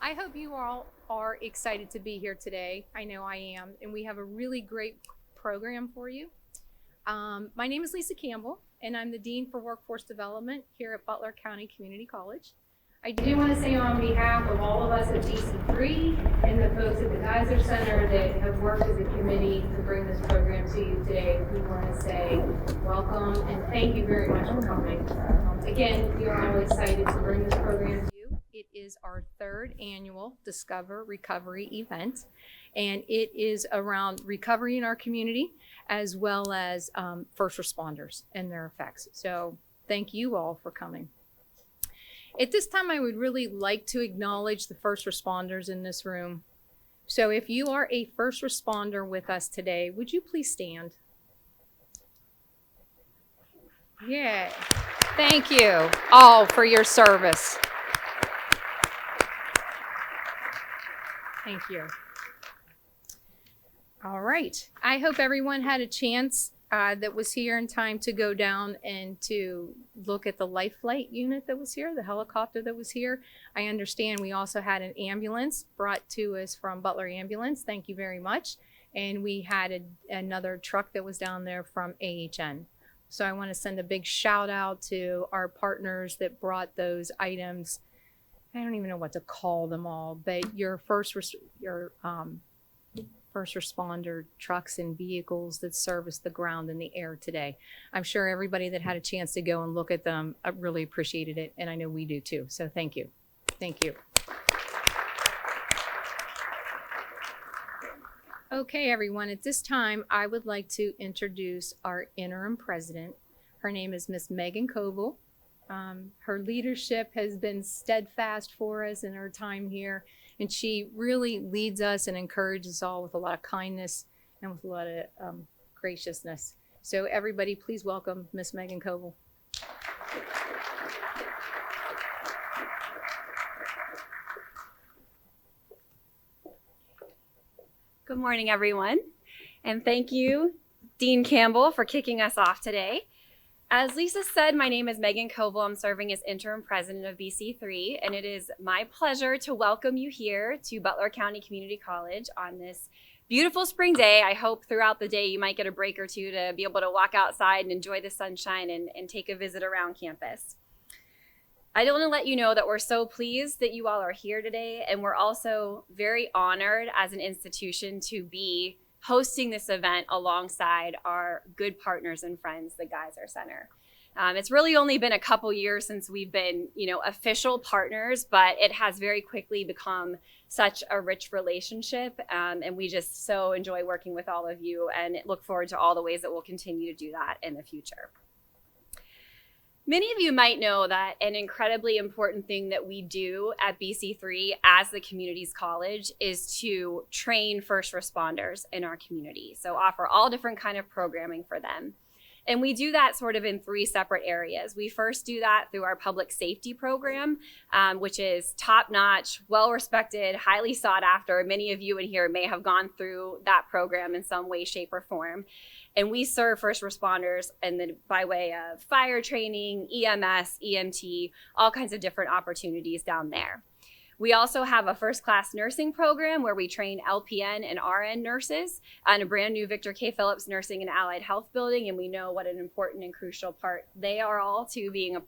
I hope you all are excited to be here today. I know I am, and we have a really great program for you. My name is Lisa Campbell, and I'm the Dean for Workforce Development here at Butler County Community College. I do want to say on behalf of all of us at BC3 and the folks at the Geyser Center that have worked as a committee to bring this program to you today, we want to say welcome and thank you very much for coming. Again, we are all excited to bring this program to you. It is our third annual Discover Recovery event, and it is around recovery in our community as well as first responders and their effects. So thank you all for coming. At this time, I would really like to acknowledge the first responders in this room. So if you are a first responder with us today, would you please stand? Yeah, thank you all for your service. Thank you. All right, I hope everyone had a chance that was here in time to go down and to look at the life flight unit that was here, the helicopter that was here. I understand we also had an ambulance brought to us from Butler Ambulance. Thank you very much. And we had another truck that was down there from AHN. So I want to send a big shout out to our partners that brought those items. I don't even know what to call them all, but your first responder trucks and vehicles that service the ground and the air today. I'm sure everybody that had a chance to go and look at them really appreciated it, and I know we do too. So thank you. Thank you. Okay, everyone, at this time, I would like to introduce our interim president. Her name is Miss Megan Koval. Her leadership has been steadfast for us in her time here, and she really leads us and encourages us all with a lot of kindness and with a lot of graciousness. So everybody, please welcome Miss Megan Koval. Good morning, everyone, and thank you, Dean Campbell, for kicking us off today. As Lisa said, my name is Megan Koval. I'm serving as interim president of BC3, and it is my pleasure to welcome you here to Butler County Community College on this beautiful spring day. I hope throughout the day you might get a break or two to be able to walk outside and enjoy the sunshine and take a visit around campus. I want to let you know that we're so pleased that you all are here today, and we're also very honored as an institution to be hosting this event alongside our good partners and friends, the Geyser Center. It's really only been a couple years since we've been, official partners, but it has very quickly become such a rich relationship, and we just so enjoy working with all of you and look forward to all the ways that we'll continue to do that in the future. Many of you might know that an incredibly important thing that we do at BC3 as the community's college is to train first responders in our community. So offer all different kind of programming for them. And we do that sort of in three separate areas. We first do that through our public safety program, which is top-notch, well-respected, highly sought after. Many of you in here may have gone through that program in some way, shape, or form. And we serve first responders by way of fire training, EMS, EMT, all kinds of different opportunities down there. We also have a first-class nursing program where we train LPN and RN nurses on a brand new Victor K. Phillips Nursing and Allied Health building, and we know what an important and crucial part they are all to being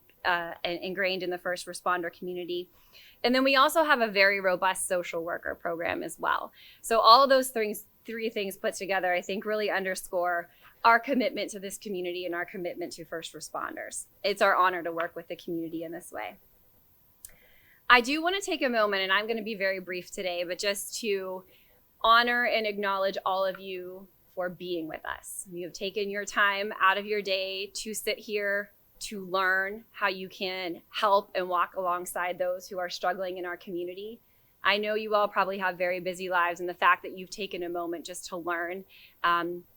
ingrained in the first responder community. And then we also have a very robust social worker program as well. So all of those three things put together, I think, really underscore our commitment to this community and our commitment to first responders. It's our honor to work with the community in this way. I do want to take a moment, and I'm going to be very brief today, but just to honor and acknowledge all of you for being with us. You have taken your time out of your day to sit here to learn how you can help and walk alongside those who are struggling in our community. I know you all probably have very busy lives, and the fact that you've taken a moment just to learn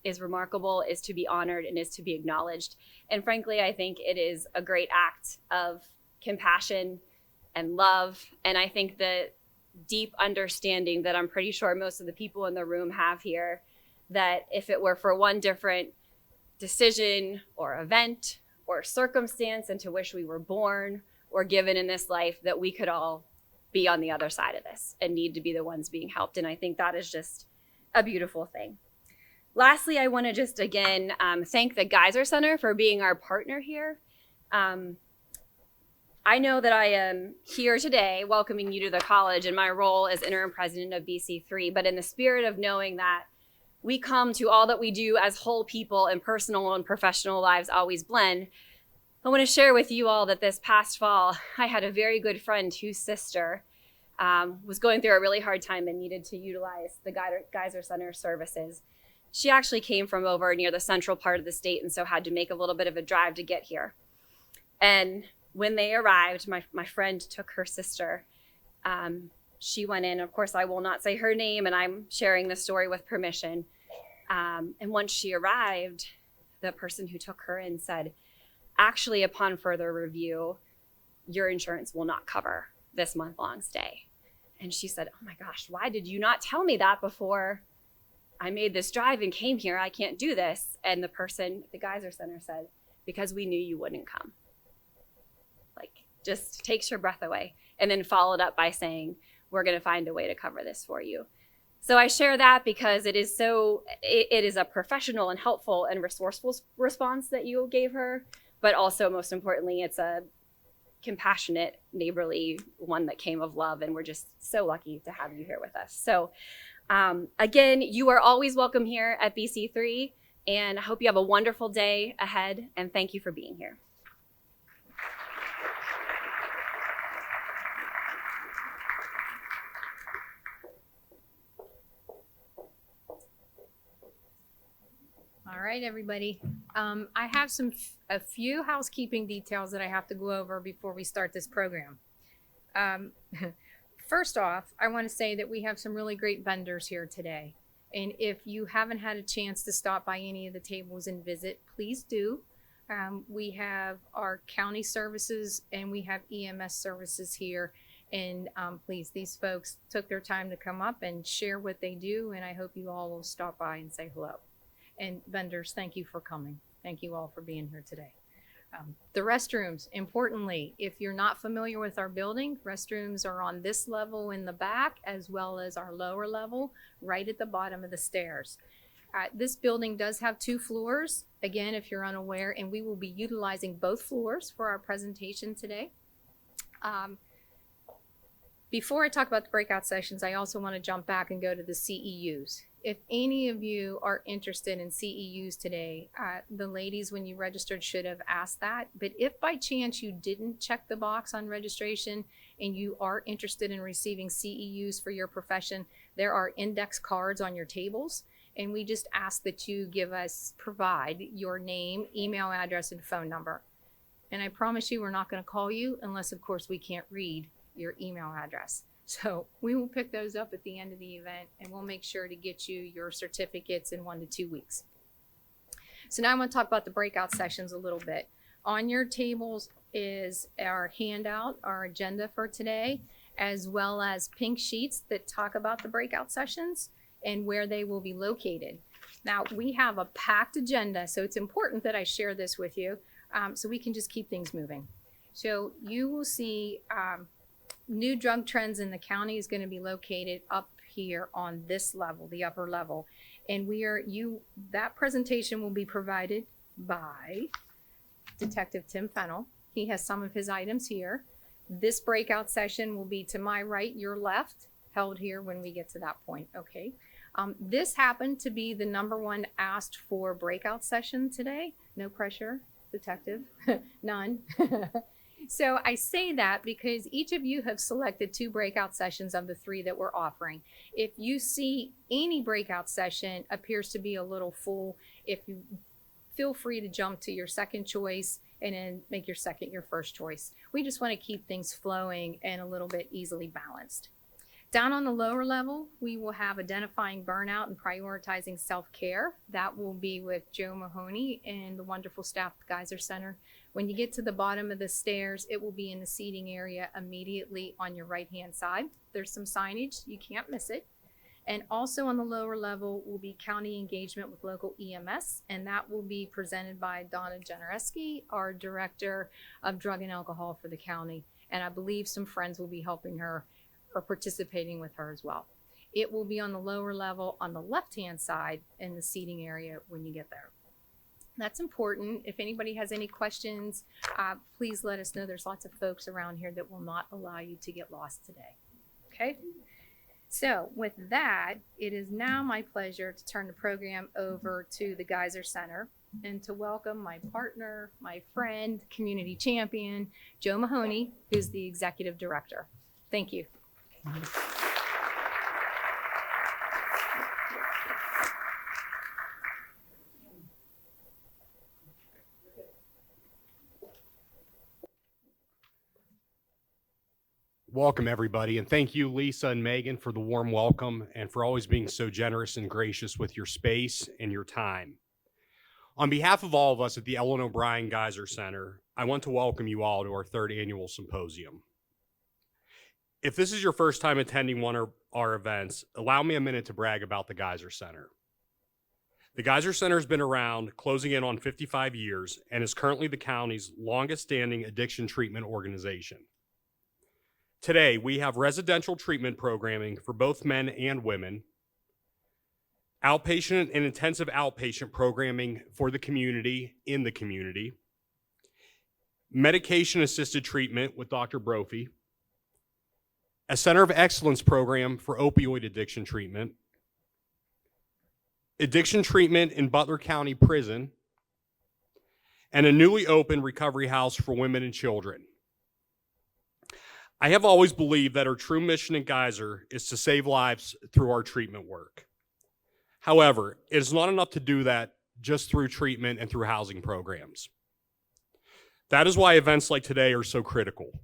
is remarkable, is to be honored, and is to be acknowledged. And frankly, I think it is a great act of compassion and love. And I think the deep understanding that I'm pretty sure most of the people in the room have here, that if it were for one different decision or event or circumstance into which we were born or given in this life, that we could all be on the other side of this and need to be the ones being helped. And I think that is just a beautiful thing. Lastly, I want to just again thank the Geyser Center for being our partner here. I know that I am here today welcoming you to the college in my role as interim president of BC3, but in the spirit of knowing that we come to all that we do as whole people and personal and professional lives always blend, I want to share with you all that this past fall, I had a very good friend whose sister was going through a really hard time and needed to utilize the Geyser Center services. She actually came from over near the central part of the state and so had to make a little bit of a drive to get here. And when they arrived, my friend took her sister. She went in, of course, I will not say her name, and I'm sharing the story with permission. And once she arrived, the person who took her in said, actually, upon further review, your insurance will not cover this month-long stay. And she said, oh my gosh, why did you not tell me that before I made this drive and came here? I can't do this. And the person at the Geyser Center said, because we knew you wouldn't come. Like, just takes your breath away. And then followed up by saying, we're going to find a way to cover this for you. So I share that because it is a professional and helpful and resourceful response that you gave her, but also most importantly, it's a compassionate, neighborly one that came of love. And we're just so lucky to have you here with us. So again, you are always welcome here at BC3, and I hope you have a wonderful day ahead, and thank you for being here. All right, everybody. I have a few housekeeping details that I have to go over before we start this program. First off, I want to say that we have some really great vendors here today. And if you haven't had a chance to stop by any of the tables and visit, please do. We have our county services and we have EMS services here. And please, these folks took their time to come up and share what they do. And I hope you all will stop by and say hello. And vendors, thank you for coming. Thank you all for being here today. The restrooms, importantly, if you're not familiar with our building, restrooms are on this level in the back as well as our lower level, right at the bottom of the stairs. This building does have 2 floors, again, if you're unaware, and we will be utilizing both floors for our presentation today. Before I talk about the breakout sessions, I also want to jump back and go to the CEUs. If any of you are interested in CEUs today, the ladies, when you registered, should have asked that. But if by chance you didn't check the box on registration and you are interested in receiving CEUs for your profession, there are index cards on your tables. And we just ask that you provide your name, email address, and phone number. And I promise you, we're not going to call you unless, of course, we can't read your email address. So we will pick those up at the end of the event, and we'll make sure to get you your certificates in 1 to 2 weeks. So now I want to talk about the breakout sessions a little bit. On your tables is our handout, our agenda for today, as well as pink sheets that talk about the breakout sessions and where they will be located. Now, we have a packed agenda, so it's important that I share this with you so we can just keep things moving. So you will see new drug trends in the county is going to be located up here on this level, the upper level. And that presentation will be provided by Detective Tim Fennell. He has some of his items here. This breakout session will be to my right, your left, held here when we get to that point, okay? This happened to be the #1 asked for breakout session today. No pressure, Detective, none. So I say that because each of you have selected 2 breakout sessions of the 3 that we're offering. If you see any breakout session appears to be a little full, if you feel free to jump to your second choice and then make your second your first choice. We just want to keep things flowing and a little bit easily balanced. Down on the lower level, we will have identifying burnout and prioritizing self-care. That will be with Joe Mahoney and the wonderful staff at the Geyser Center. When you get to the bottom of the stairs, it will be in the seating area immediately on your right-hand side. There's some signage, you can't miss it. And also on the lower level will be county engagement with local EMS, and that will be presented by Donna Genereski, our Director of Drug and Alcohol for the county. And I believe some friends will be helping her are participating with her as well. It will be on the lower level on the left-hand side in the seating area when you get there. That's important. If anybody has any questions, please let us know. There's lots of folks around here that will not allow you to get lost today. Okay? So with that, it is now my pleasure to turn the program over to the Geyser Center and to welcome my partner, my friend, community champion, Joe Mahoney, who's the executive director. Thank you. Welcome, everybody, and thank you, Lisa and Megan, for the warm welcome and for always being so generous and gracious with your space and your time. On behalf of all of us at the Ellen O'Brien Geyser Center, I want to welcome you all to our third annual symposium. If this is your first time attending one of our events, allow me a minute to brag about the Geyser Center. The Geyser Center has been around, closing in on 55 years, and is currently the county's longest-standing addiction treatment organization. Today, we have residential treatment programming for both men and women, outpatient and intensive outpatient programming for the community, in the community, medication-assisted treatment with Dr. Brophy, a Center of Excellence program for opioid addiction treatment, addiction treatment in Butler County Prison, and a newly opened recovery house for women and children. I have always believed that our true mission at Geyser is to save lives through our treatment work. However, it is not enough to do that just through treatment and through housing programs. That is why events like today are so critical.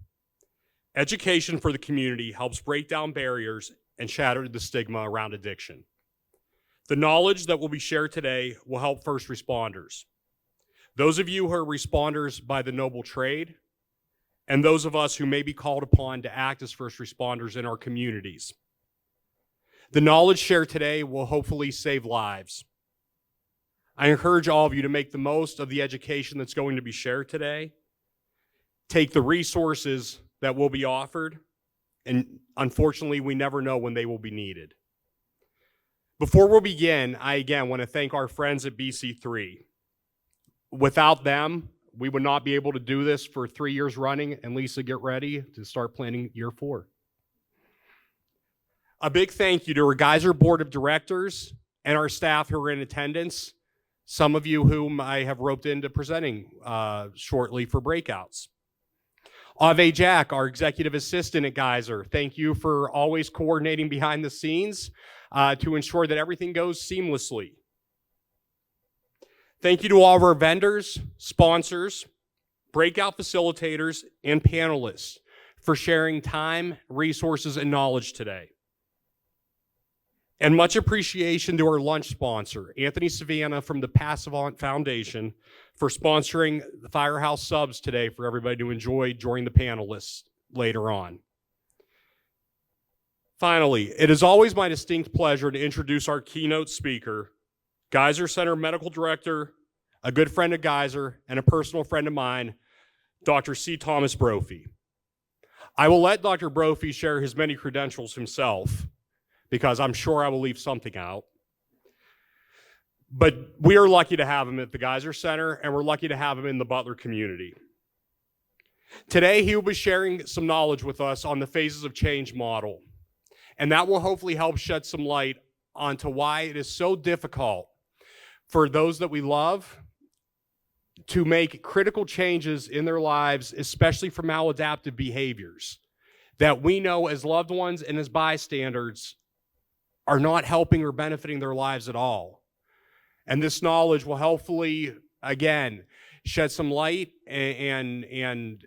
Education for the community helps break down barriers and shatter the stigma around addiction. The knowledge that will be shared today will help first responders. Those of you who are responders by the noble trade, and those of us who may be called upon to act as first responders in our communities. The knowledge shared today will hopefully save lives. I encourage all of you to make the most of the education that's going to be shared today, take the resources that will be offered, and unfortunately, we never know when they will be needed. Before we begin, I again want to thank our friends at BC3. Without them, we would not be able to do this for 3 years running, and Lisa, get ready to start planning year 4. A big thank you to our Geyser Board of Directors and our staff who are in attendance, some of you whom I have roped into presenting shortly for breakouts. Ave Jack, our executive assistant at Geyser, thank you for always coordinating behind the scenes to ensure that everything goes seamlessly. Thank you to all of our vendors, sponsors, breakout facilitators, and panelists for sharing time, resources, and knowledge today. And much appreciation to our lunch sponsor, Anthony Savannah from the Passavant Foundation, for sponsoring the Firehouse subs today for everybody to enjoy during the panelists later on. Finally, it is always my distinct pleasure to introduce our keynote speaker, Geyser Center Medical Director, a good friend of Geyser, and a personal friend of mine, Dr. C. Thomas Brophy. I will let Dr. Brophy share his many credentials himself, because I'm sure I will leave something out. But we are lucky to have him at the Geyser Center, and we're lucky to have him in the Butler community. Today, he will be sharing some knowledge with us on the phases of change model, and that will hopefully help shed some light onto why it is so difficult for those that we love to make critical changes in their lives, especially for maladaptive behaviors that we know as loved ones and as bystanders are not helping or benefiting their lives at all. And this knowledge will hopefully, again, shed some light and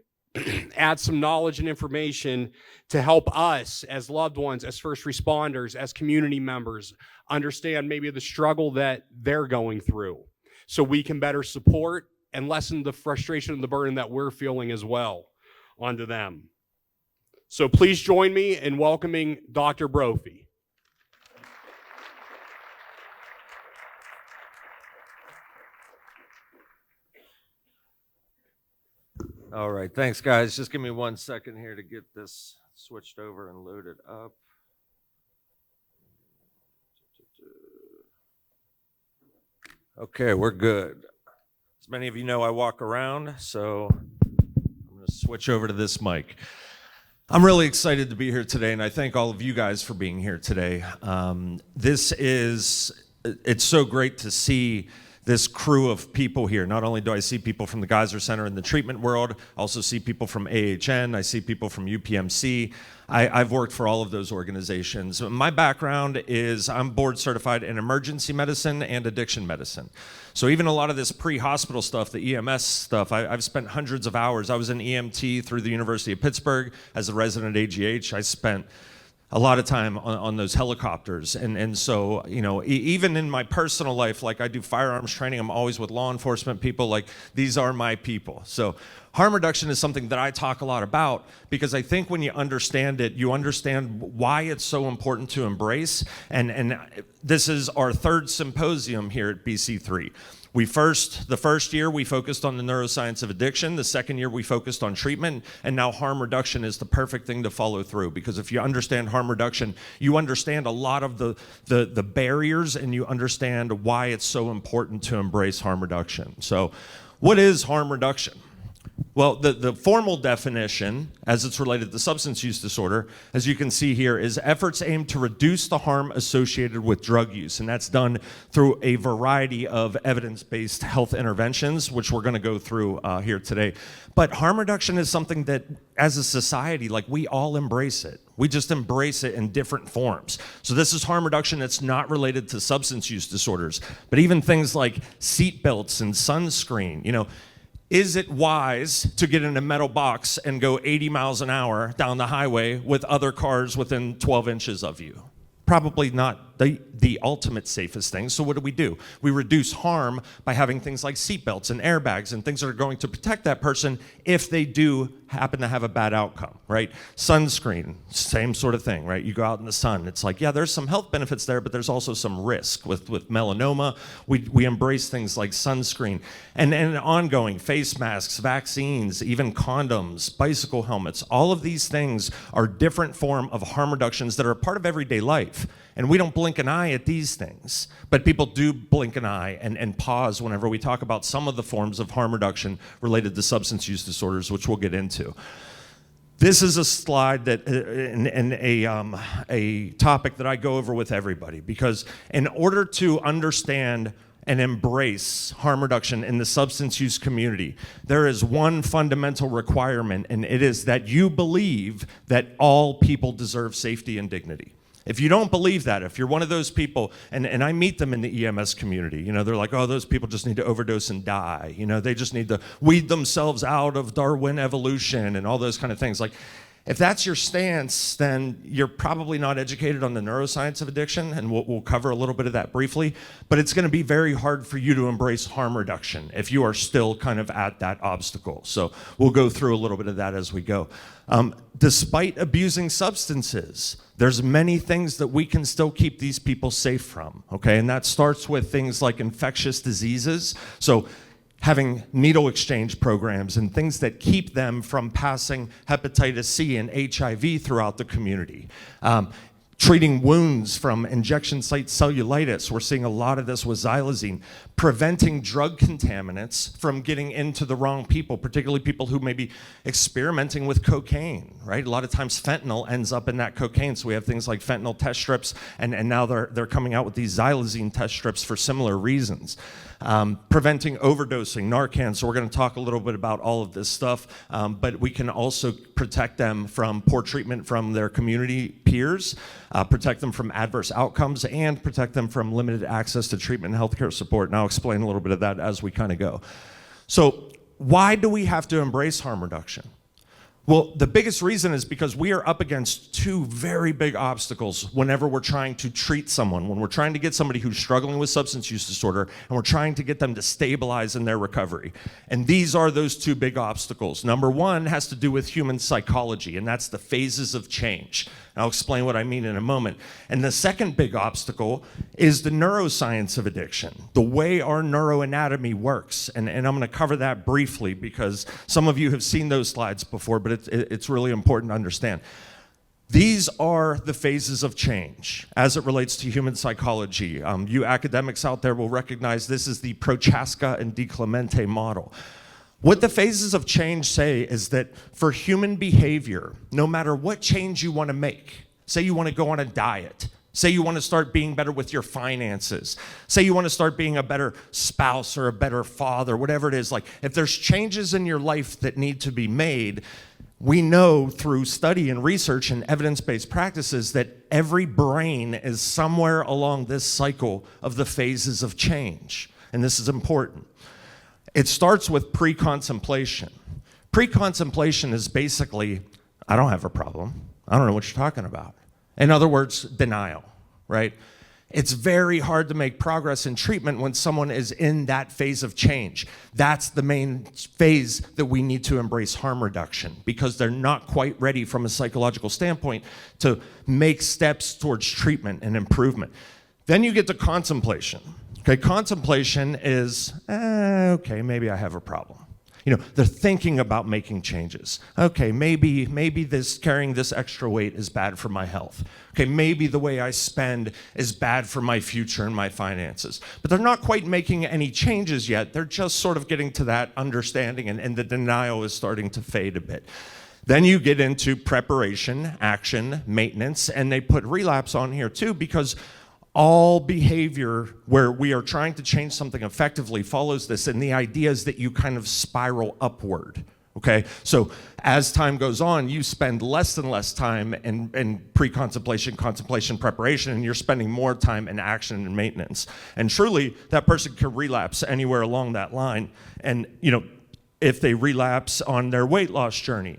add some knowledge and information to help us as loved ones, as first responders, as community members, understand maybe the struggle that they're going through so we can better support and lessen the frustration and the burden that we're feeling as well onto them. So please join me in welcoming Dr. Brophy. All right, thanks guys. Just give me 1 second here to get this switched over and loaded up. Okay, we're good. As many of you know, I walk around, so I'm going to switch over to this mic. I'm really excited to be here today, and I thank all of you guys for being here today. It's so great to see this crew of people here. Not only do I see people from the Geyser Center in the treatment world, I also see people from AHN, I see people from UPMC. I've worked for all of those organizations. My background is I'm board certified in emergency medicine and addiction medicine. So even a lot of this pre-hospital stuff, the EMS stuff, I've spent hundreds of hours. I was an EMT through the University of Pittsburgh as a resident AGH. I spent a lot of time on those helicopters. And so, you know, even in my personal life, like I do firearms training, I'm always with law enforcement people, like these are my people. So harm reduction is something that I talk a lot about because I think when you understand it, you understand why it's so important to embrace. And this is our third symposium here at BC3. The first year we focused on the neuroscience of addiction. The second year we focused on treatment, and now harm reduction is the perfect thing to follow through, because if you understand harm reduction, you understand a lot of the barriers, and you understand why it's so important to embrace harm reduction. So what is harm reduction? Well, the formal definition, as it's related to substance use disorder, as you can see here, is efforts aimed to reduce the harm associated with drug use. And that's done through a variety of evidence-based health interventions, which we're going to go through here today. But harm reduction is something that, as a society, like we all embrace it. We just embrace it in different forms. So this is harm reduction that's not related to substance use disorders, but even things like seat belts and sunscreen, you know. Is it wise to get in a metal box and go 80 miles an hour down the highway with other cars within 12 inches of you? Probably not the ultimate safest thing. So what do? We reduce harm by having things like seatbelts and airbags and things that are going to protect that person if they do happen to have a bad outcome, right? Sunscreen, same sort of thing, right? You go out in the sun, it's like, yeah, there's some health benefits there, but there's also some risk with melanoma. We embrace things like sunscreen and ongoing face masks, vaccines, even condoms, bicycle helmets. All of these things are different form of harm reductions that are a part of everyday life. And we don't blink an eye at these things, but people do blink an eye and pause whenever we talk about some of the forms of harm reduction related to substance use disorders, which we'll get into. This is a slide that and a topic that I go over with everybody, because in order to understand and embrace harm reduction in the substance use community, there is one fundamental requirement, and it is that you believe that all people deserve safety and dignity. If you don't believe that, if you're one of those people, and I meet them in the EMS community, you know, they're like, oh, those people just need to overdose and die. You know, they just need to weed themselves out of Darwin evolution and all those kind of things. Like, if that's your stance, then you're probably not educated on the neuroscience of addiction, and we'll cover a little bit of that briefly, but it's going to be very hard for you to embrace harm reduction if you are still kind of at that obstacle. So we'll go through a little bit of that as we go. Despite abusing substances, there's many things that we can still keep these people safe from, okay? And that starts with things like infectious diseases. So having needle exchange programs and things that keep them from passing hepatitis C and HIV throughout the community. Treating wounds from injection site cellulitis. We're seeing a lot of this with xylazine. Preventing drug contaminants from getting into the wrong people, particularly people who may be experimenting with cocaine, right? A lot of times fentanyl ends up in that cocaine, so we have things like fentanyl test strips, and now they're coming out with these xylazine test strips for similar reasons. Preventing overdosing, Narcan, so we're going to talk a little bit about all of this stuff, but we can also protect them from poor treatment from their community peers, protect them from adverse outcomes, and protect them from limited access to treatment and healthcare support. And I'll explain a little bit of that as we kind of go. So why do we have to embrace harm reduction? Well, the biggest reason is because we are up against two very big obstacles whenever we're trying to treat someone, when we're trying to get somebody who's struggling with substance use disorder, and we're trying to get them to stabilize in their recovery. And these are those two big obstacles. Number one has to do with human psychology, and that's the phases of change. I'll explain what I mean in a moment. And the second big obstacle is the neuroscience of addiction, the way our neuroanatomy works. And I'm going to cover that briefly because some of you have seen those slides before, but it's really important to understand. These are the phases of change as it relates to human psychology. You academics out there will recognize this is the Prochaska and Di Clemente model. What the phases of change say is that for human behavior, no matter what change you want to make, say you want to go on a diet, say you want to start being better with your finances, say you want to start being a better spouse or a better father, whatever it is, like if there's changes in your life that need to be made, we know through study and research and evidence-based practices that every brain is somewhere along this cycle of the phases of change. And this is important. It starts with pre-contemplation. Pre-contemplation is basically, I don't have a problem. I don't know what you're talking about. In other words, denial, right? It's very hard to make progress in treatment when someone is in that phase of change. That's the main phase that we need to embrace harm reduction, because they're not quite ready from a psychological standpoint to make steps towards treatment and improvement. Then you get to contemplation. Okay, contemplation is, okay, maybe I have a problem. You know, they're thinking about making changes. Okay, maybe this carrying this extra weight is bad for my health. Okay, maybe the way I spend is bad for my future and my finances. But they're not quite making any changes yet. They're just sort of getting to that understanding, and the denial is starting to fade a bit. Then you get into preparation, action, maintenance, and they put relapse on here too, because all behavior where we are trying to change something effectively follows this, and the idea is that you kind of spiral upward, okay? So as time goes on, you spend less and less time in pre-contemplation, contemplation, preparation, and you're spending more time in action and maintenance. And truly, that person could relapse anywhere along that line. And, you know, if they relapse on their weight loss journey,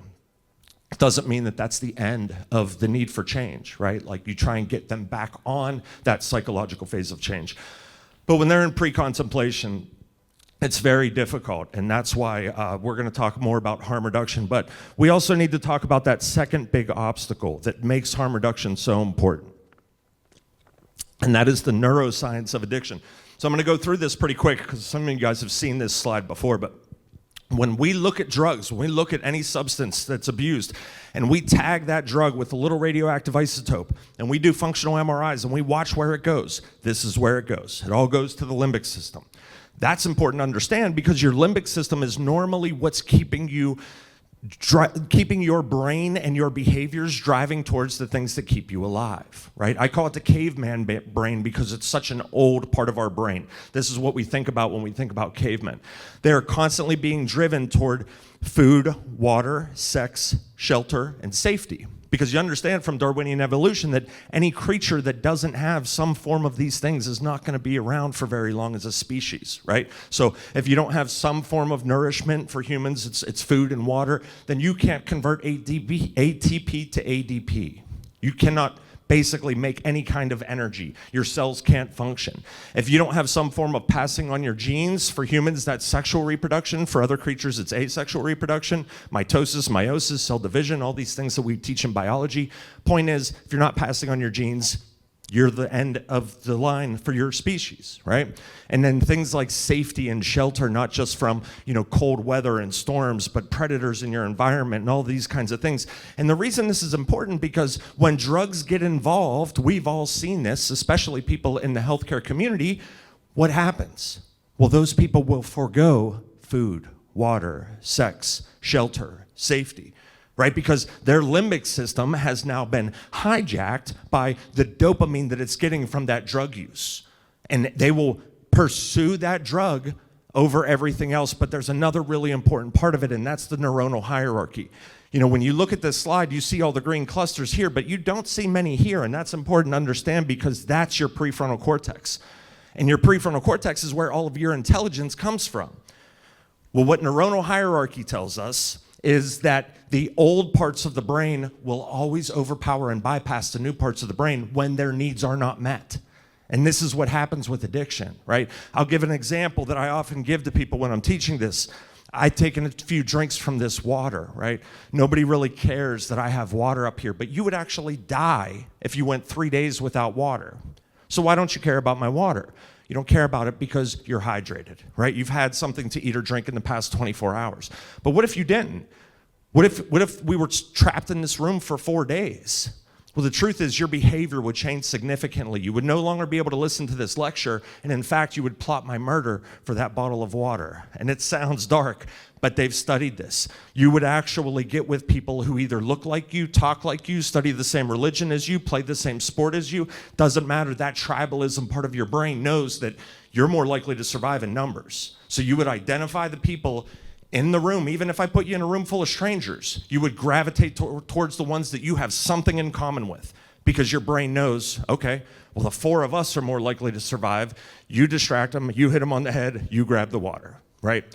doesn't mean that that's the end of the need for change, right? Like you try and get them back on that psychological phase of change. But when they're in pre-contemplation, it's very difficult, and that's why we're going to talk more about harm reduction. But we also need to talk about that second big obstacle that makes harm reduction so important, and that is the neuroscience of addiction. So I'm going to go through this pretty quick because some of you guys have seen this slide before, but when we look at drugs, when we look at any substance that's abused, and we tag that drug with a little radioactive isotope, and we do functional MRIs, and we watch where it goes, this is where it goes. It all goes to the limbic system. That's important to understand because your limbic system is normally what's keeping your brain and your behaviors driving towards the things that keep you alive, right? I call it the caveman brain because it's such an old part of our brain. This is what we think about when we think about cavemen. They're constantly being driven toward food, water, sex, shelter, and safety. Because you understand from Darwinian evolution that any creature that doesn't have some form of these things is not going to be around for very long as a species, right? So if you don't have some form of nourishment for humans, it's food and water, then you can't convert ATP to ADP. You cannot basically make any kind of energy. Your cells can't function. If you don't have some form of passing on your genes, for humans, that's sexual reproduction. For other creatures, it's asexual reproduction, mitosis, meiosis, cell division, all these things that we teach in biology. Point is, if you're not passing on your genes, you're the end of the line for your species, right? And then things like safety and shelter, not just from, you know, cold weather and storms, but predators in your environment and all these kinds of things. And the reason this is important because when drugs get involved, we've all seen this, especially people in the healthcare community, what happens? Well, those people will forego food, water, sex, shelter, safety. Right? Because their limbic system has now been hijacked by the dopamine that it's getting from that drug use. And they will pursue that drug over everything else. But there's another really important part of it, and that's the neuronal hierarchy. You know, when you look at this slide, you see all the green clusters here, but you don't see many here. And that's important to understand because that's your prefrontal cortex. And your prefrontal cortex is where all of your intelligence comes from. Well, what neuronal hierarchy tells us is that the old parts of the brain will always overpower and bypass the new parts of the brain when their needs are not met. And this is what happens with addiction, right? I'll give an example that I often give to people when I'm teaching this. I've taken a few drinks from this water, right? Nobody really cares that I have water up here, but you would actually die if you went 3 days without water. So why don't you care about my water? You don't care about it because you're hydrated, right? You've had something to eat or drink in the past 24 hours. But what if you didn't? What if we were trapped in this room for 4 days? Well, the truth is your behavior would change significantly. You would no longer be able to listen to this lecture, and in fact, you would plot my murder for that bottle of water. And it sounds dark, but they've studied this. You would actually get with people who either look like you, talk like you, study the same religion as you, play the same sport as you. Doesn't matter. That tribalism part of your brain knows that you're more likely to survive in numbers. So you would identify the people in the room. Even if I put you in a room full of strangers, you would gravitate towards the ones that you have something in common with, because your brain knows, okay, well, the four of us are more likely to survive. You distract them, you hit them on the head, you grab the water, right?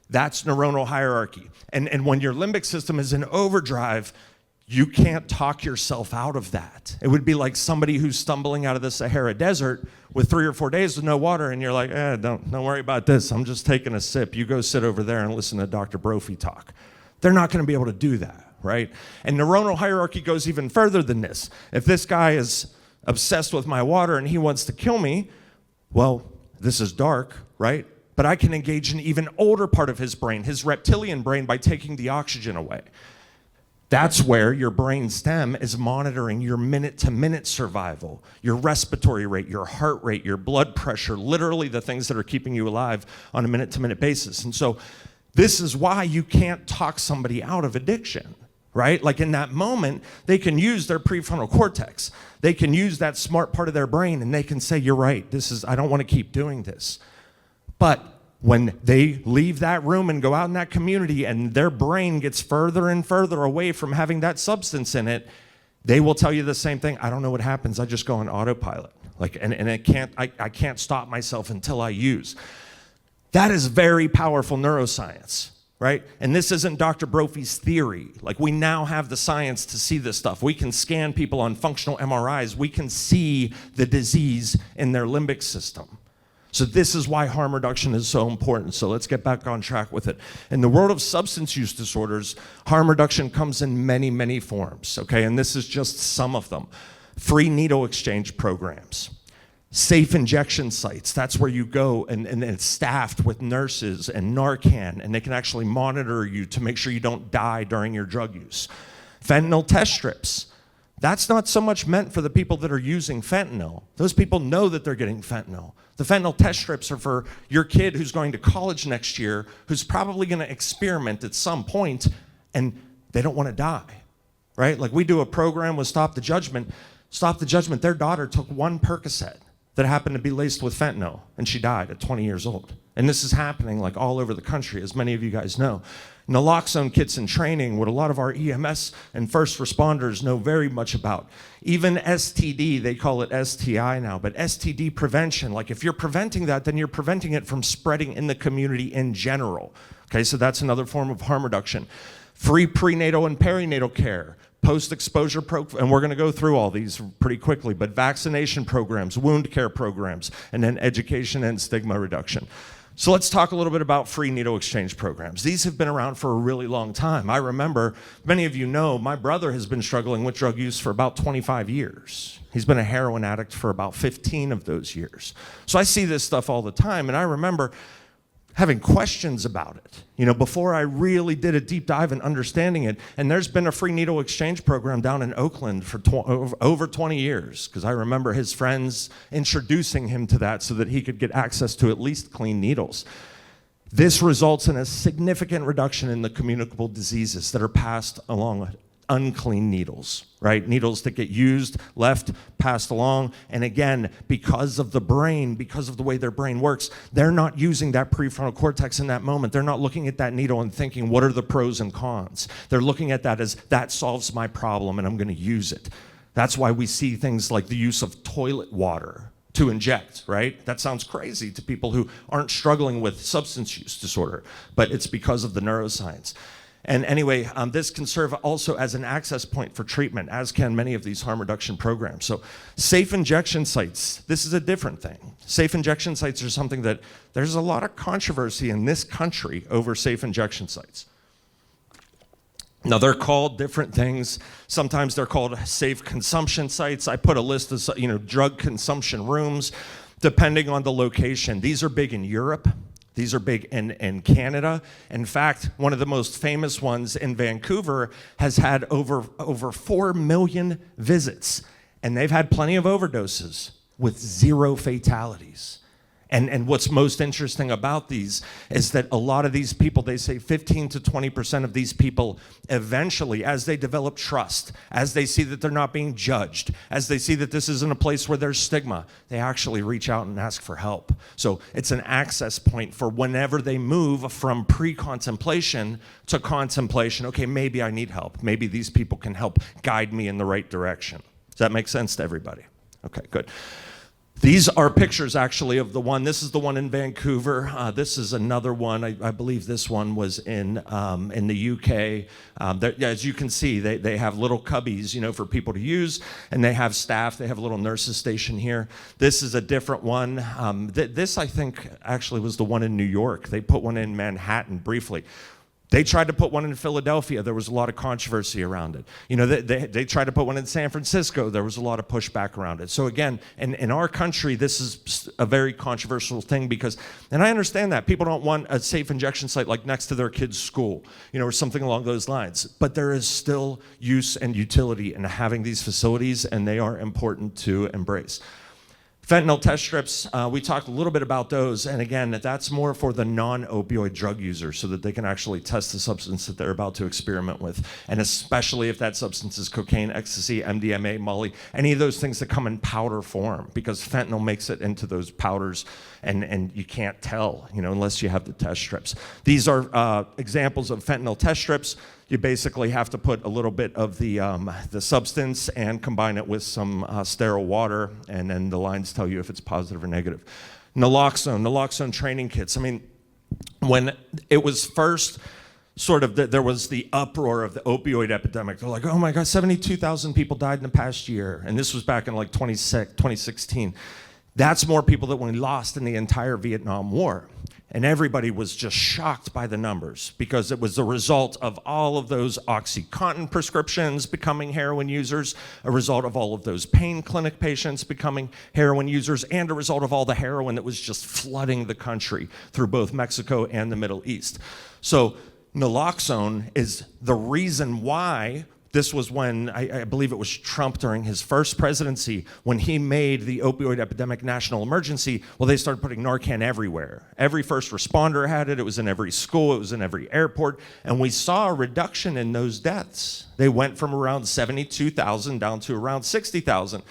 That's neuronal hierarchy. And when your limbic system is in overdrive, you can't talk yourself out of that. It would be like somebody who's stumbling out of the Sahara Desert with 3 or 4 days with no water, and you're like, don't worry about this. I'm just taking a sip. You go sit over there and listen to Dr. Brophy talk. They're not going to be able to do that, right? And neuronal hierarchy goes even further than this. If this guy is obsessed with my water and he wants to kill me, well, this is dark, right? But I can engage an even older part of his brain, his reptilian brain, by taking the oxygen away. That's where your brain stem is monitoring your minute-to-minute survival, your respiratory rate, your heart rate, your blood pressure, literally the things that are keeping you alive on a minute-to-minute basis. And so this is why you can't talk somebody out of addiction, right? Like in that moment, they can use their prefrontal cortex. They can use that smart part of their brain, and they can say, you're right, I don't want to keep doing this. But when they leave that room and go out in that community and their brain gets further and further away from having that substance in it, they will tell you the same thing. I don't know what happens. I just go on autopilot. I can't stop myself until I use. That is very powerful neuroscience, right? And this isn't Dr. Brophy's theory. Like, we now have the science to see this stuff. We can scan people on functional MRIs. We can see the disease in their limbic system. So this is why harm reduction is so important. So let's get back on track with it. In the world of substance use disorders, harm reduction comes in many, many forms, okay? And this is just some of them. Free needle exchange programs, safe injection sites. That's where you go and it's staffed with nurses and Narcan, and they can actually monitor you to make sure you don't die during your drug use. Fentanyl test strips. That's not so much meant for the people that are using fentanyl. Those people know that they're getting fentanyl. The fentanyl test strips are for your kid who's going to college next year, who's probably going to experiment at some point, and they don't want to die, right? Like, we do a program with Stop the Judgment. Stop the Judgment, their daughter took one Percocet that happened to be laced with fentanyl, and she died at 20 years old. And this is happening like all over the country, as many of you guys know. Naloxone kits in training, what a lot of our EMS and first responders know very much about. Even STD, they call it STI now, but STD prevention, like if you're preventing that, then you're preventing it from spreading in the community in general. Okay, so that's another form of harm reduction. Free prenatal and perinatal care, post-exposure and we're going to go through all these pretty quickly, but vaccination programs, wound care programs, and then education and stigma reduction. So let's talk a little bit about free needle exchange programs. These have been around for a really long time. I remember, many of you know, my brother has been struggling with drug use for about 25 years. He's been a heroin addict for about 15 of those years. So I see this stuff all the time, and I remember having questions about it, before I really did a deep dive in understanding it. And there's been a free needle exchange program down in Oakland for over 20 years, because I remember his friends introducing him to that so that he could get access to at least clean needles. This results in a significant reduction in the communicable diseases that are passed along unclean needles, right? Needles that get used, left, passed along. And again, because of the brain, because of the way their brain works, they're not using that prefrontal cortex in that moment. They're not looking at that needle and thinking, what are the pros and cons? They're looking at that as, that solves my problem and I'm going to use it. That's why we see things like the use of toilet water to inject, right? That sounds crazy to people who aren't struggling with substance use disorder, but it's because of the neuroscience. And anyway, this can serve also as an access point for treatment, as can many of these harm reduction programs. So safe injection sites, this is a different thing. Safe injection sites are something that there's a lot of controversy in this country over safe injection sites. Now, they're called different things. Sometimes they're called safe consumption sites. I put a list of drug consumption rooms, depending on the location. These are big in Europe. These are big in Canada. In fact, one of the most famous ones in Vancouver has had over 4 million visits, and they've had plenty of overdoses with 0 fatalities. And what's most interesting about these is that a lot of these people, they say 15 to 20% of these people eventually, as they develop trust, as they see that they're not being judged, as they see that this isn't a place where there's stigma, they actually reach out and ask for help. So it's an access point for whenever they move from pre-contemplation to contemplation. Okay, maybe I need help. Maybe these people can help guide me in the right direction. Does that make sense to everybody? Okay, good. These are pictures actually of the one. This is the one in Vancouver. This is another one. I believe this one was in the UK. As you can see, they have little cubbies, you know, for people to use, and they have staff. They have a little nurses station here. This is a different one. This, I think, actually was the one in New York. They put one in Manhattan briefly. They tried to put one in Philadelphia. There was a lot of controversy around it. You know, they tried to put one in San Francisco. There was a lot of pushback around it. So again, in our country, this is a very controversial thing because, and I understand that, people don't want a safe injection site like next to their kid's school, you know, or something along those lines. But there is still use and utility in having these facilities, and they are important to embrace. Fentanyl test strips, we talked a little bit about those, and again, that's more for the non-opioid drug users so that they can actually test the substance that they're about to experiment with, and especially if that substance is cocaine, ecstasy, MDMA, Molly, any of those things that come in powder form, because fentanyl makes it into those powders, and you can't tell, you know, unless you have the test strips. These are examples of fentanyl test strips. You basically have to put a little bit of the substance and combine it with some sterile water, and then the lines tell you if it's positive or negative. Naloxone training kits. I mean, when it was first sort of, there was the uproar of the opioid epidemic. They're like, oh my God, 72,000 people died in the past year. And this was back in like 2016. That's more people than we lost in the entire Vietnam War. And everybody was just shocked by the numbers because it was the result of all of those OxyContin prescriptions becoming heroin users, a result of all of those pain clinic patients becoming heroin users, and a result of all the heroin that was just flooding the country through both Mexico and the Middle East. So naloxone is the reason why. This was when, I believe it was Trump during his first presidency, when he made the opioid epidemic national emergency. Well, they started putting Narcan everywhere. Every first responder had it. It was in every school. It was in every airport. And we saw a reduction in those deaths. They went from around 72,000 down to around 60,000.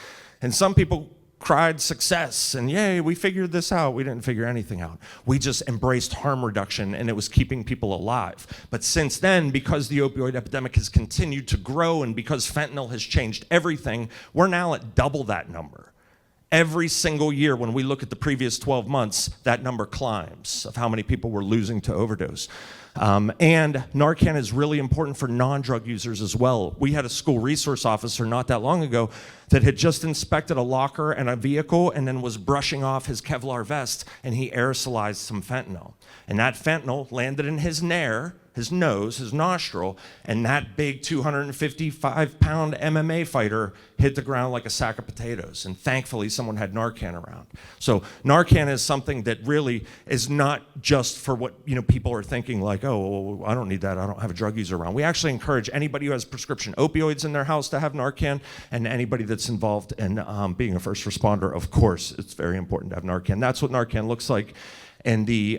And some people cried success and yay, we figured this out. We didn't figure anything out. We just embraced harm reduction, and it was keeping people alive. But since then, because the opioid epidemic has continued to grow and because fentanyl has changed everything, we're now at double that number. Every single year when we look at the previous 12 months, that number climbs of how many people we're losing to overdose. And Narcan is really important for non-drug users as well. We had a school resource officer not that long ago that had just inspected a locker and a vehicle and then was brushing off his Kevlar vest, and he aerosolized some fentanyl. And that fentanyl landed in his nair, his nose, his nostril, and that big 255-pound MMA fighter hit the ground like a sack of potatoes. And thankfully, someone had Narcan around. So Narcan is something that really is not just for what, you know, people are thinking like, oh, well, I don't need that. I don't have a drug user around. We actually encourage anybody who has prescription opioids in their house to have Narcan, and anybody that's involved in being a first responder, of course, it's very important to have Narcan. That's what Narcan looks like. And the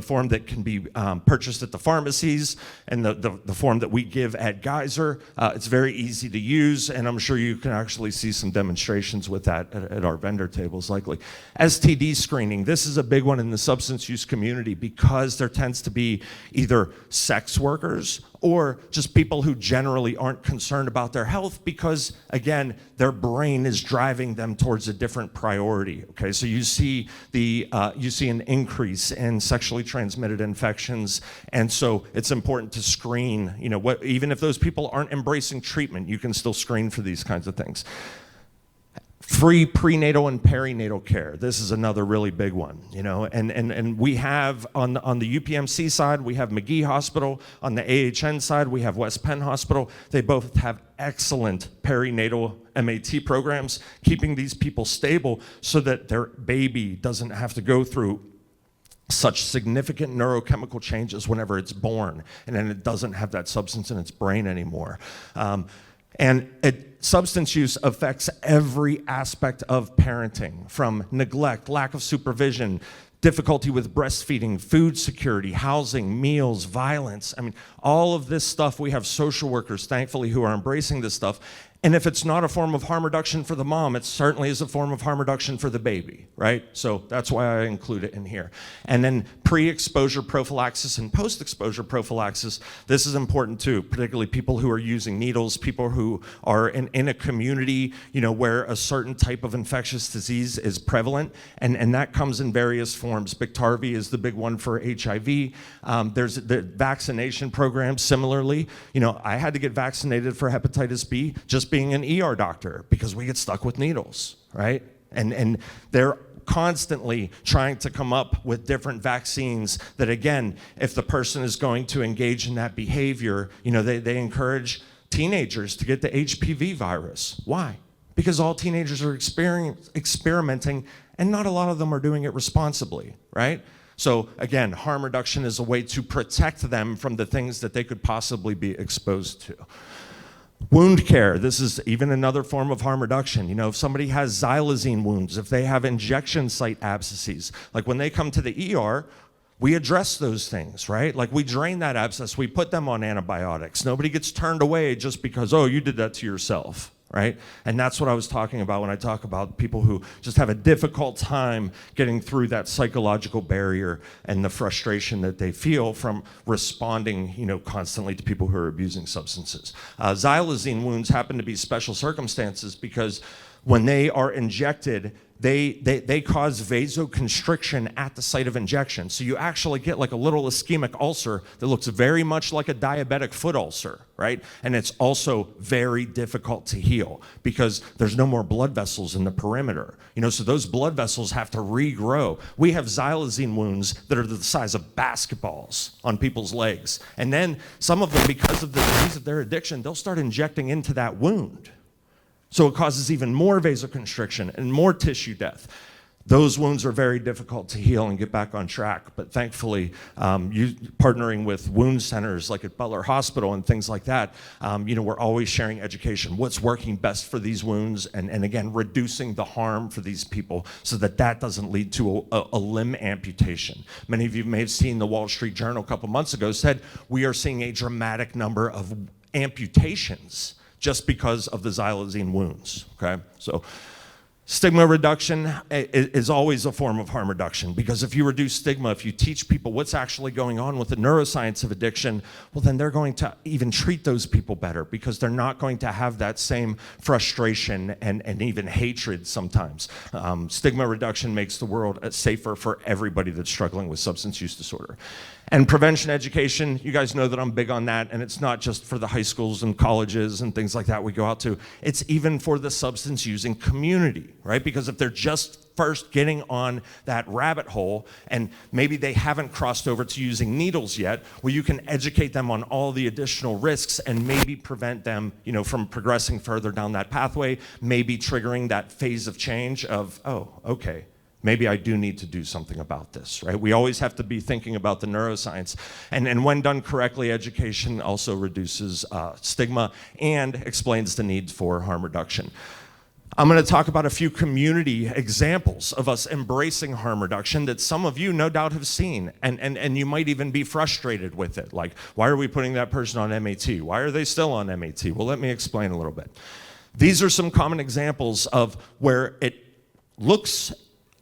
form that can be purchased at the pharmacies, and the form that we give at Geyser. It's very easy to use, and I'm sure you can actually see some demonstrations with that at our vendor tables likely. STD screening, this is a big one in the substance use community because there tends to be either sex workers or just people who generally aren't concerned about their health because, again, their brain is driving them towards a different priority. Okay, so you see an increase in sexually transmitted infections, and so it's important to screen. You know, even if those people aren't embracing treatment, you can still screen for these kinds of things. Free prenatal and perinatal care. This is another really big one, you know, and we have on the UPMC side, we have McGee Hospital. On the AHN side, we have West Penn Hospital. They both have excellent perinatal MAT programs, keeping these people stable so that their baby doesn't have to go through such significant neurochemical changes whenever it's born, and then it doesn't have that substance in its brain anymore. Substance use affects every aspect of parenting, from neglect, lack of supervision, difficulty with breastfeeding, food security, housing, meals, violence. I mean, all of this stuff, we have social workers, thankfully, who are embracing this stuff. And if it's not a form of harm reduction for the mom, it certainly is a form of harm reduction for the baby, right? So that's why I include it in here. And then pre-exposure prophylaxis and post-exposure prophylaxis, this is important too, particularly people who are using needles, people who are in a community, where a certain type of infectious disease is prevalent, and that comes in various forms. Biktarvy is the big one for HIV. There's the vaccination program similarly. I had to get vaccinated for hepatitis B just being an ER doctor, because we get stuck with needles, right? And they're constantly trying to come up with different vaccines that, again, if the person is going to engage in that behavior, they encourage teenagers to get the HPV virus. Why? Because all teenagers are experimenting, and not a lot of them are doing it responsibly, right? So again, harm reduction is a way to protect them from the things that they could possibly be exposed to. Wound care, this is even another form of harm reduction. If somebody has xylazine wounds, if they have injection site abscesses, like when they come to the ER, we address those things, right? Like we drain that abscess, we put them on antibiotics. Nobody gets turned away just because, oh, you did that to yourself, right? And that's what I was talking about when I talk about people who just have a difficult time getting through that psychological barrier and the frustration that they feel from responding, constantly to people who are abusing substances. Xylazine wounds happen to be special circumstances because when they are injected, they cause vasoconstriction at the site of injection. So you actually get like a little ischemic ulcer that looks very much like a diabetic foot ulcer, right? And it's also very difficult to heal because there's no more blood vessels in the perimeter. So those blood vessels have to regrow. We have xylazine wounds that are the size of basketballs on people's legs. And then some of them, because of the disease of their addiction, they'll start injecting into that wound. So it causes even more vasoconstriction and more tissue death. Those wounds are very difficult to heal and get back on track. But thankfully, partnering with wound centers like at Butler Hospital and things like that, we're always sharing education. What's working best for these wounds? And again, reducing the harm for these people so that doesn't lead to a limb amputation. Many of you may have seen the Wall Street Journal a couple months ago said, we are seeing a dramatic number of amputations just because of the xylazine wounds, okay? So stigma reduction is always a form of harm reduction, because if you reduce stigma, if you teach people what's actually going on with the neuroscience of addiction, well, then they're going to even treat those people better, because they're not going to have that same frustration and even hatred sometimes. Stigma reduction makes the world safer for everybody that's struggling with substance use disorder. And prevention education, you guys know that I'm big on that, and it's not just for the high schools and colleges and things like that we go out to. It's even for the substance using community, right? Because if they're just first getting on that rabbit hole and maybe they haven't crossed over to using needles yet, well, you can educate them on all the additional risks and maybe prevent them, from progressing further down that pathway, maybe triggering that phase of change of, oh, okay, maybe I do need to do something about this, right? We always have to be thinking about the neuroscience. And when done correctly, education also reduces stigma and explains the need for harm reduction. I'm going to talk about a few community examples of us embracing harm reduction that some of you no doubt have seen, and you might even be frustrated with it. Like, why are we putting that person on MAT? Why are they still on MAT? Well, let me explain a little bit. These are some common examples of where it looks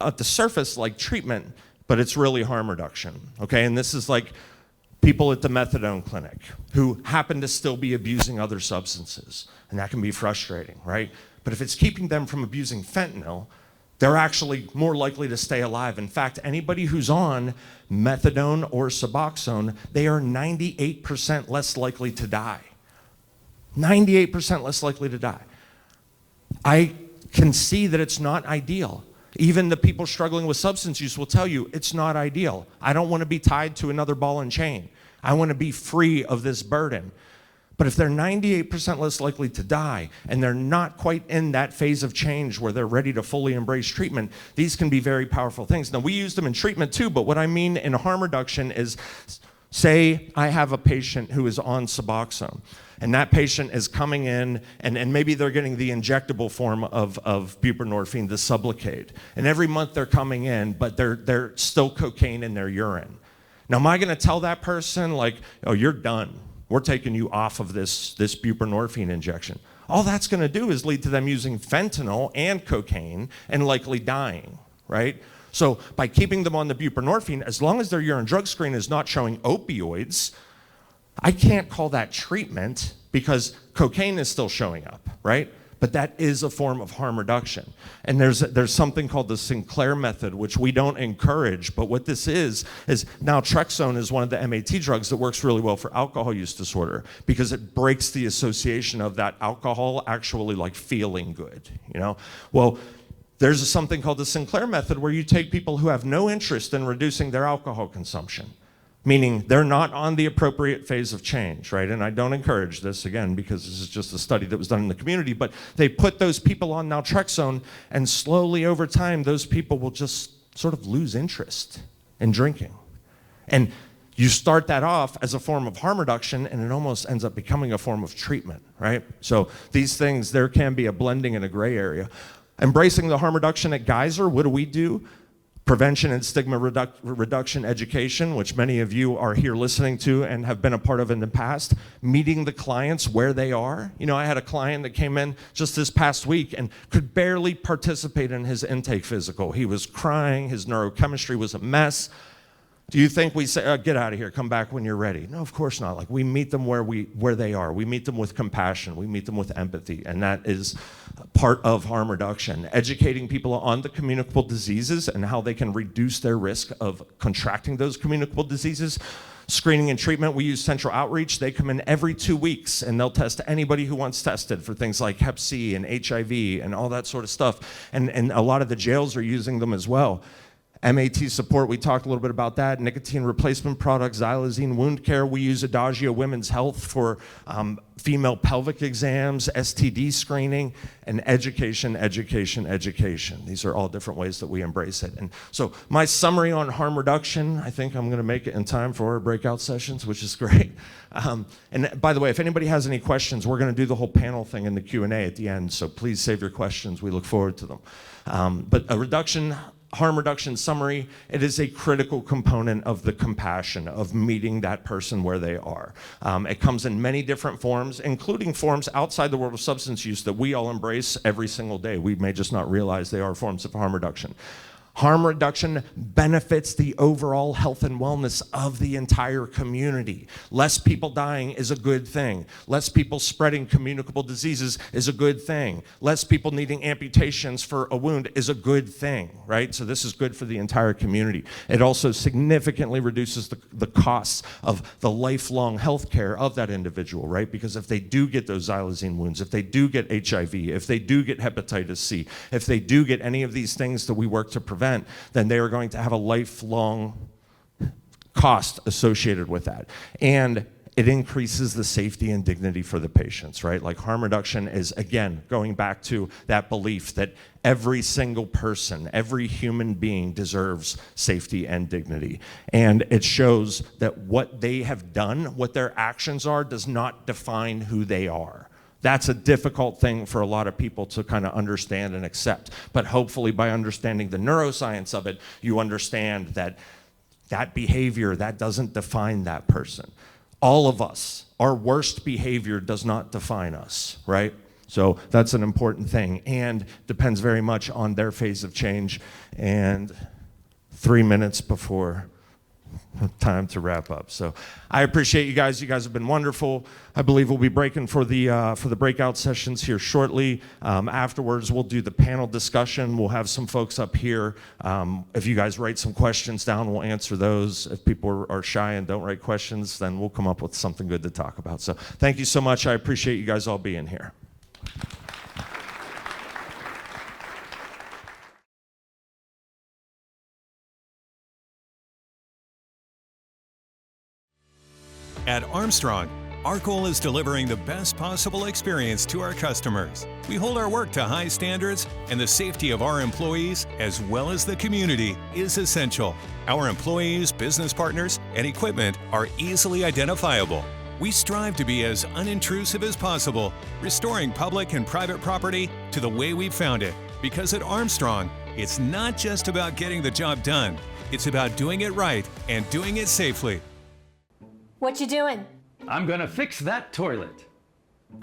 at the surface like treatment, but it's really harm reduction, okay? And this is like people at the methadone clinic who happen to still be abusing other substances, and that can be frustrating, right? But if it's keeping them from abusing fentanyl, they're actually more likely to stay alive. In fact, anybody who's on methadone or Suboxone, they are 98% less likely to die. 98% less likely to die. I can see that it's not ideal. Even the people struggling with substance use will tell you it's not ideal. I don't want to be tied to another ball and chain. I want to be free of this burden. But if they're 98% less likely to die and they're not quite in that phase of change where they're ready to fully embrace treatment, these can be very powerful things. Now, we use them in treatment too, but what I mean in harm reduction is, say I have a patient who is on Suboxone, and that patient is coming in, and maybe they're getting the injectable form of buprenorphine, the Sublocade. And every month they're coming in, but they're still cocaine in their urine. Now, am I gonna tell that person, like, oh, you're done. We're taking you off of this buprenorphine injection? All that's gonna do is lead to them using fentanyl and cocaine and likely dying, right? So by keeping them on the buprenorphine, as long as their urine drug screen is not showing opioids, I can't call that treatment because cocaine is still showing up, right? But that is a form of harm reduction. And there's something called the Sinclair method, which we don't encourage, but what this is naltrexone is one of the MAT drugs that works really well for alcohol use disorder because it breaks the association of that alcohol actually like feeling good, you know? Well, there's something called the Sinclair method where you take people who have no interest in reducing their alcohol consumption, meaning they're not on the appropriate phase of change, right? And I don't encourage this, again, because this is just a study that was done in the community, but they put those people on naltrexone, and slowly over time, those people will just sort of lose interest in drinking. And you start that off as a form of harm reduction, and it almost ends up becoming a form of treatment, right? So these things, there can be a blending in a gray area. Embracing the harm reduction at Geyser, what do? Prevention and stigma reduction education, which many of you are here listening to and have been a part of in the past. Meeting the clients where they are. You know, I had a client that came in just this past week and could barely participate in his intake physical. He was crying, his neurochemistry was a mess. Do you think we say, get out of here, come back when you're ready? No, of course not. Like, we meet them where they are. We meet them with compassion. We meet them with empathy, and that is part of harm reduction. Educating people on the communicable diseases and how they can reduce their risk of contracting those communicable diseases. Screening and treatment, we use central outreach. They come in every 2 weeks, and they'll test anybody who wants tested for things like Hep C and HIV and all that sort of stuff. And a lot of the jails are using them as well. MAT support, we talked a little bit about that. Nicotine replacement products, xylazine wound care. We use Adagio Women's Health for female pelvic exams, STD screening, and education. These are all different ways that we embrace it. And so my summary on harm reduction, I think I'm gonna make it in time for our breakout sessions, which is great. And by the way, if anybody has any questions, we're gonna do the whole panel thing in the Q&A at the end, so please save your questions. We look forward to them. But harm reduction summary, it is a critical component of the compassion of meeting that person where they are. It comes in many different forms, including forms outside the world of substance use that we all embrace every single day. We may just not realize they are forms of harm reduction. Harm reduction benefits the overall health and wellness of the entire community. Less people dying is a good thing. Less people spreading communicable diseases is a good thing. Less people needing amputations for a wound is a good thing, right? So this is good for the entire community. It also significantly reduces the costs of the lifelong health care of that individual, right? Because if they do get those xylazine wounds, if they do get HIV, if they do get hepatitis C, if they do get any of these things that we work to prevent, then they are going to have a lifelong cost associated with that. And it increases the safety and dignity for the patients, right? Like, harm reduction is, again, going back to that belief that every single person, every human being deserves safety and dignity. And it shows that what they have done, what their actions are, does not define who they are. That's a difficult thing for a lot of people to kind of understand and accept. But hopefully by understanding the neuroscience of it, you understand that that behavior, that doesn't define that person. All of us, our worst behavior does not define us, right? So that's an important thing, and depends very much on their phase of change. And 3 minutes before time to wrap up. So I appreciate you guys. You guys have been wonderful. I believe we'll be breaking for the breakout sessions here shortly. Afterwards, we'll do the panel discussion. We'll have some folks up here. If you guys write some questions down, we'll answer those. If people are shy and don't write questions, then we'll come up with something good to talk about. So thank you so much. I appreciate you guys all being here. At Armstrong, Our goal is delivering the best possible experience to our customers. We hold our work to high standards, and the safety of our employees, as well as the community, is essential. Our employees, business partners, and equipment are easily identifiable. We strive to be as unintrusive as possible, restoring public and private property to the way we found it. Because at Armstrong, it's not just about getting the job done. It's about doing it right and doing it safely. What you doing? I'm gonna fix that toilet.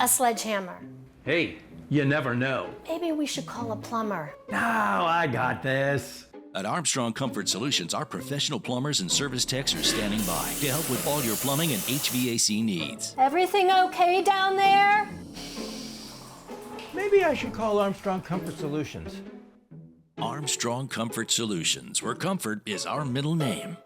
A sledgehammer. Hey, you never know. Maybe we should call a plumber. No, I got this. At Armstrong Comfort Solutions, our professional plumbers and service techs are standing by to help with all your plumbing and HVAC needs. Everything okay down there? Maybe I should call Armstrong Comfort Solutions. Armstrong Comfort Solutions, where comfort is our middle name.